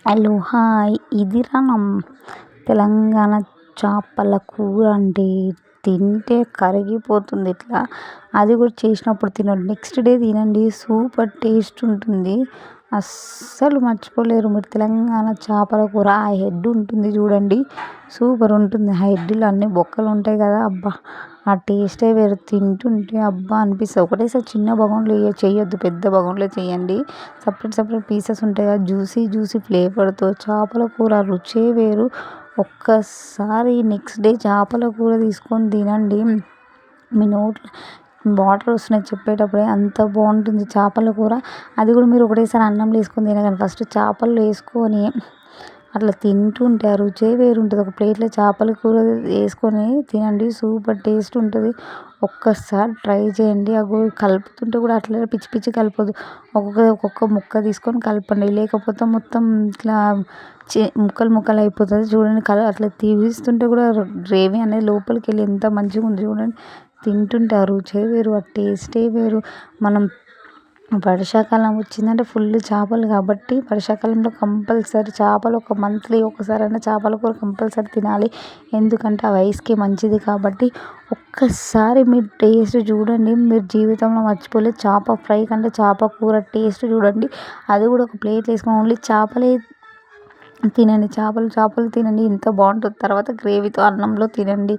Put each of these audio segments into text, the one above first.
Hello hi ఇదిరా తెలంగాణ చేపల కూర అంటే తింటే కరిగిపోతుంది ఇట్లా. అది కూడా చేసినప్పుడు తినండి, నెక్స్ట్ డే తినండి, సూపర్ టేస్ట్ ఉంటుంది, అస్సలు మర్చిపోలేరు మీరు. తెలంగాణ చేపల కూర ఆ హెడ్ ఉంటుంది చూడండి, సూపర్ ఉంటుంది. ఆ హెడ్లో అన్ని బొక్కలు ఉంటాయి కదా, అబ్బా ఆ టేస్టే వేరు. తింటుంటే అబ్బా అనిపిస్తుంది. ఒకటేసారి చిన్న బగోన్లో చేయొద్దు, పెద్ద బగోన్లో చేయండి. సపరేట్ పీసెస్ ఉంటాయి కదా, జ్యూసీ ఫ్లేవర్తో చేపల కూర రుచే వేరు. ఒక్కసారి నెక్స్ట్ డే చేపల కూర తీసుకొని తినండి, మీ నోట్లో వాటర్ వస్తున్నాయి చెప్పేటప్పుడే, అంత బాగుంటుంది చేపల కూర. అది కూడా మీరు ఒకటేసారి అన్నంలో వేసుకొని తినకండి, ఫస్ట్ చేపలు వేసుకొని అట్లా తింటుంటే ఆ రుచే వేరు ఉంటుంది. ఒక ప్లేట్లో చేపల కూర వేసుకొని తినండి, సూపర్ టేస్ట్ ఉంటుంది. ఒక్కసారి ట్రై చేయండి. అవి కలుపుతుంటే కూడా అట్లా పిచ్చి కలపొద్దు, ఒక్కొక్క ముక్క తీసుకొని కలపండి, లేకపోతే మొత్తం ఇట్లా ముక్కలు అయిపోతుంది చూడండి. అట్లా తీస్తుంటే కూడా గ్రేవీ అనేది లోపలికి వెళ్ళి ఎంత మంచిగా ఉంది చూడండి. తింటుంటే ఆ రుచే వేరు, ఆ టేస్టే వేరు. మనం వర్షాకాలం వచ్చిందంటే ఫుల్ చేపలు కాబట్టి, వర్షాకాలంలో కంపల్సరీ చేపలు ఒక మంత్లీ ఒకసారైనా చేపల కూర కంపల్సరీ తినాలి, ఎందుకంటే ఆ వయసుకి మంచిది కాబట్టి. ఒక్కసారి మీరు టేస్ట్ చూడండి, మీరు జీవితంలో మర్చిపోలేదు. చేప ఫ్రై కంటే చేప కూర టేస్ట్ చూడండి. అది కూడా ఒక ప్లేట్ వేసుకొని ఓన్లీ చేపలే తినండి, చేపలు తినండి, ఎంత బాగుంటుంది. తర్వాత గ్రేవీతో అన్నంలో తినండి,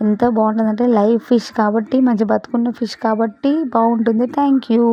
ఎంత బాగుంటుందంటే లైవ్ ఫిష్ కాబట్టి, మంచి బతుకున్న ఫిష్ కాబట్టి బాగుంటుంది. Thank you.